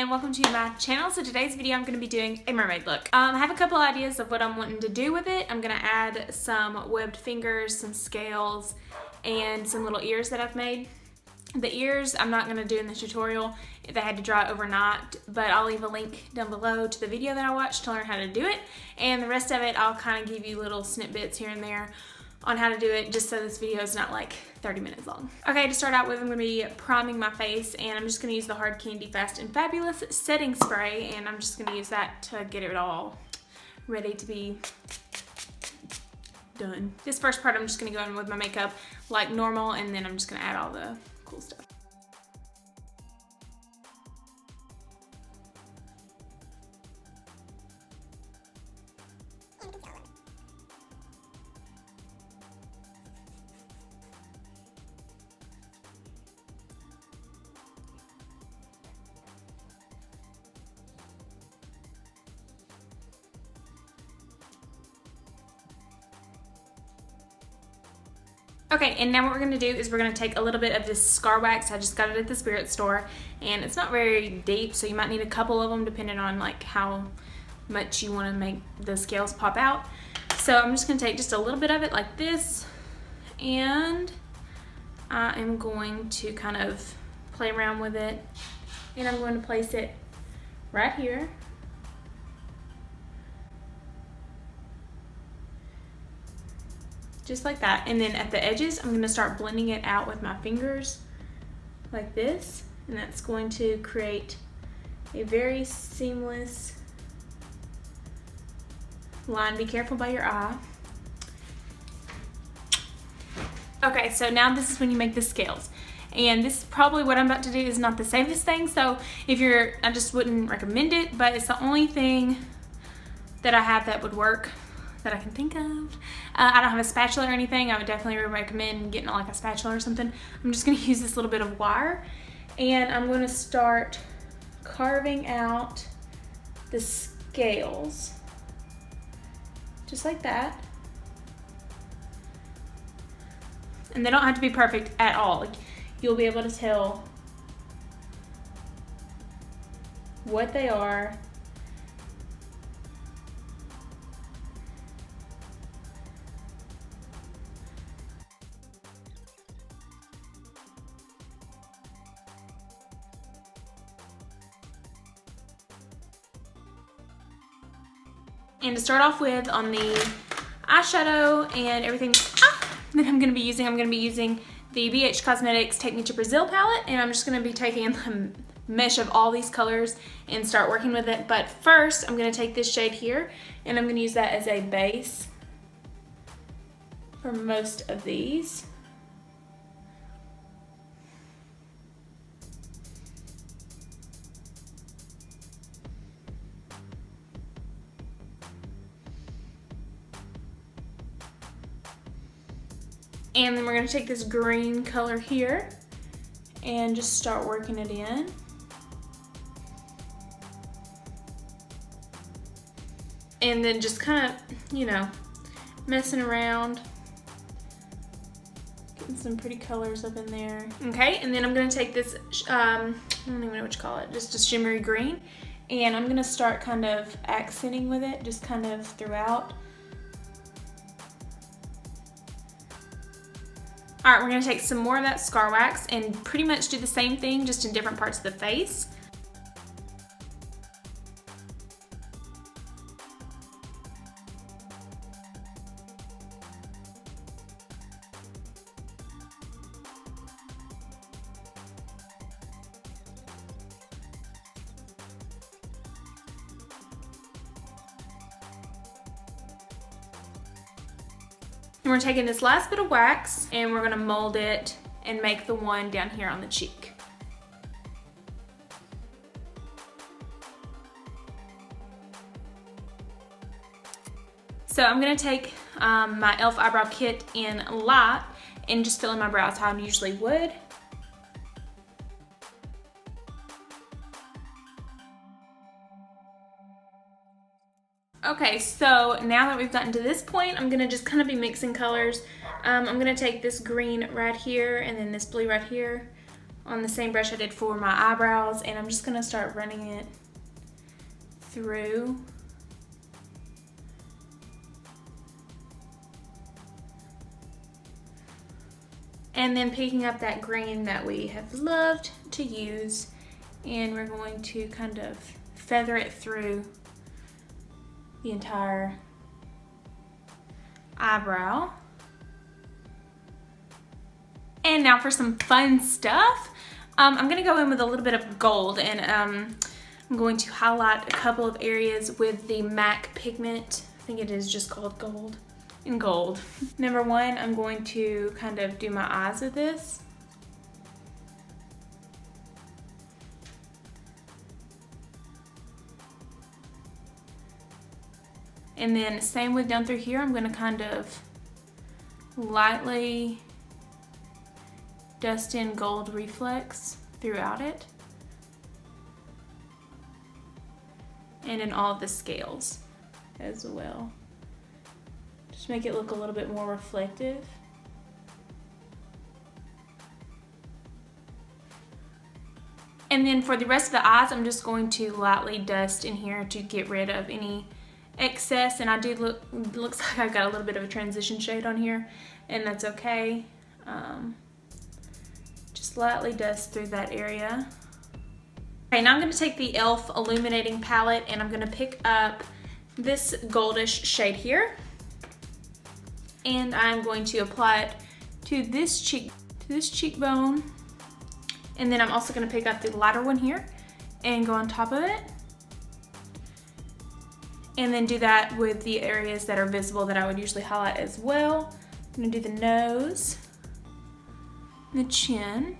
and welcome to my channel. So today's video I'm going to be doing a mermaid look. I have a couple ideas of what I'm wanting to do with it. I'm going to add some webbed fingers, some scales, and some little ears that I've made. The ears I'm not going to do in the tutorial. They had to dry overnight, but I'll leave a link down below to the video that I watched to learn how to do it. And the rest of it I'll kind of give you little snippets here and there on how to do it, just so this video is not like 30 minutes long. Okay, to start out with, I'm going to be priming my face, and I'm just going to use the Hard Candy Fast and Fabulous setting spray, and I'm just going to use that to get it all ready to be done. This first part I'm just going to go in with my makeup like normal, and then I'm just going to add all the cool stuff. Okay, and now what we're going to do is we're going to take a little bit of this scar wax. I just got it at the spirit store, and it's not very deep, so you might need a couple of them depending on like how much you want to make the scales pop out. So I'm just going to take just a little bit of it like this, and I am going to kind of play around with it, and I'm going to place it right here. Just like that, and then at the edges I'm going to start blending it out with my fingers like this, and that's going to create a very seamless line. Be careful by your eye. Okay, so now this is when you make the scales, and this is probably what I'm about to do is not the safest thing, so I just wouldn't recommend it, but it's the only thing that I have that would work that I can think of. I don't have a spatula or anything. I would definitely recommend getting like a spatula or something. I'm just going to use this little bit of wire, and I'm going to start carving out the scales just like that. And they don't have to be perfect at all. Like, you'll be able to tell what they are. And to start off with, on the eyeshadow and everything that I'm going to be using the BH Cosmetics Take Me to Brazil palette, and I'm just going to be taking the mesh of all these colors and start working with it. But first, I'm going to take this shade here, and I'm going to use that as a base for most of these. And then we're going to take this green color here and just start working it in. And then just kind of, you know, messing around, getting some pretty colors up in there. Okay, and then I'm going to take this, I don't even know what you call it, just a shimmery green. And I'm going to start kind of accenting with it, just kind of throughout. All right, we're gonna take some more of that scar wax and pretty much do the same thing, just in different parts of the face. And we're taking this last bit of wax, and we're gonna mold it and make the one down here on the cheek. So I'm gonna take my e.l.f. Eyebrow Kit in Light and just fill in my brows how I usually would. Okay, so now that we've gotten to this point, I'm gonna just kind of be mixing colors. I'm gonna take this green right here and then this blue right here on the same brush I did for my eyebrows, and I'm just gonna start running it through. And then picking up that green that we have loved to use, and we're going to kind of feather it through the entire eyebrow. And now for some fun stuff. I'm gonna go in with a little bit of gold, and I'm going to highlight a couple of areas with the MAC pigment. I think it is just called gold. In gold. Number one, I'm going to kind of do my eyes with this. And then same with down through here, I'm gonna kind of lightly dust in gold reflex throughout it. And in all of the scales as well. Just make it look a little bit more reflective. And then for the rest of the eyes, I'm just going to lightly dust in here to get rid of any excess. And I do looks like I've got a little bit of a transition shade on here, and that's okay. Just lightly dust through that area. Okay, now I'm going to take the e.l.f. Illuminating Palette, and I'm going to pick up this goldish shade here. And I'm going to apply it to this cheekbone. And then I'm also going to pick up the lighter one here and go on top of it. And then do that with the areas that are visible that I would usually highlight as well. I'm going to do the nose, the chin.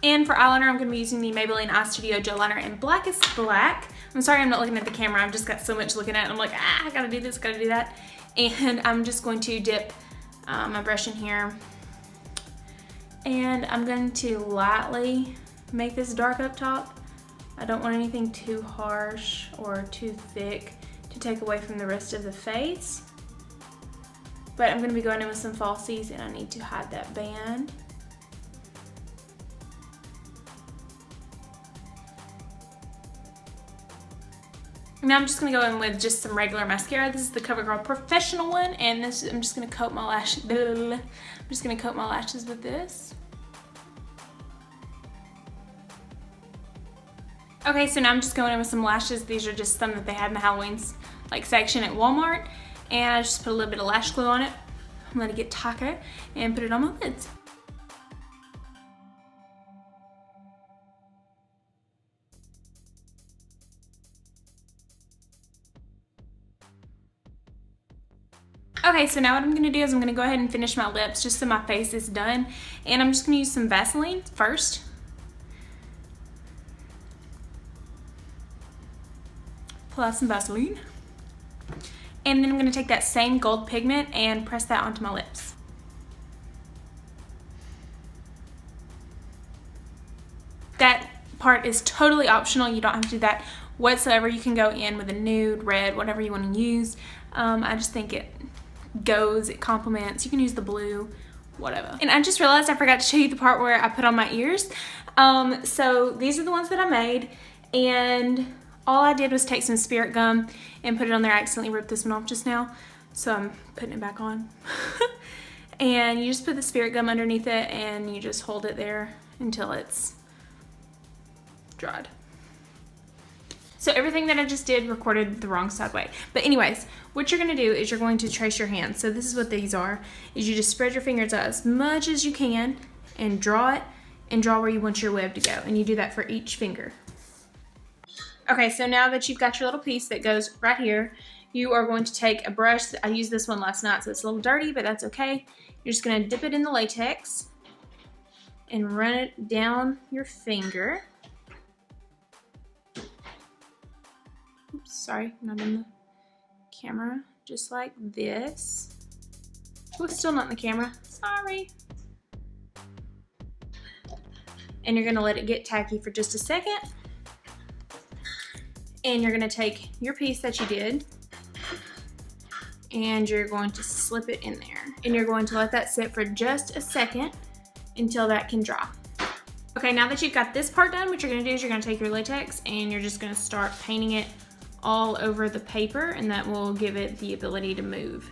And for eyeliner, I'm going to be using the Maybelline Eye Studio Gel Liner in Blackest Black. I'm sorry I'm not looking at the camera. I've just got so much looking at it. I'm like, I gotta do this, gotta do that. And I'm just going to dip my brush in here. And I'm going to lightly make this dark up top. I don't want anything too harsh or too thick to take away from the rest of the face. But I'm going to be going in with some falsies, and I need to hide that band. Now I'm just going to go in with just some regular mascara. This is the Covergirl Professional one, and this I'm just going to coat my lashes. I'm just going to coat my lashes with this. Okay, so now I'm just going in with some lashes. These are just some that they had in the Halloween section at Walmart, and I just put a little bit of lash glue on it. Let it get taco and put it on my lids. Okay, so now what I'm going to do is I'm going to go ahead and finish my lips just so my face is done. And I'm just going to use some Vaseline first. Apply some Vaseline. And then I'm going to take that same gold pigment and press that onto my lips. That part is totally optional. You don't have to do that whatsoever. You can go in with a nude, red, whatever you want to use. I just think it goes, it complements. You can use the blue, whatever. And I just realized I forgot to show you the part where I put on my ears. So these are the ones that I made, and all I did was take some spirit gum and put it on there. I accidentally ripped this one off just now, so I'm putting it back on. And you just put the spirit gum underneath it, and you just hold it there until it's dried. So everything that I just did recorded the wrong side way. But anyways, what you're going to do is you're going to trace your hands. So this is what these are, is you just spread your fingers out as much as you can and draw it, and draw where you want your web to go. And you do that for each finger. Okay, so now that you've got your little piece that goes right here, you are going to take a brush. I used this one last night, so it's a little dirty, but that's okay. You're just going to dip it in the latex and run it down your finger. Oops, sorry, not in the camera. Just like this. Oh, it's still not in the camera. Sorry. And you're gonna let it get tacky for just a second. And you're gonna take your piece that you did, and you're going to slip it in there. And you're going to let that sit for just a second. until that can dry. Okay, now that you've got this part done, what you're gonna do is you're gonna take your latex and you're just gonna start painting it all over the paper, and that will give it the ability to move.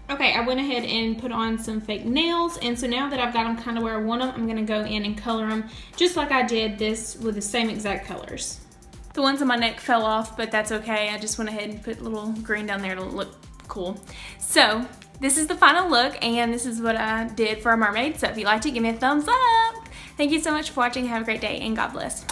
Okay, I went ahead and put on some fake nails, and so now that I've got them kind of where I want them, I'm gonna go in and color them just like I did this with the same exact colors. The ones on my neck fell off, but that's okay. I just went ahead and put a little green down there to look cool. So this is the final look, and this is what I did for a mermaid. So if you liked it, give me a thumbs up. Thank you so much for watching. Have a great day, and God bless.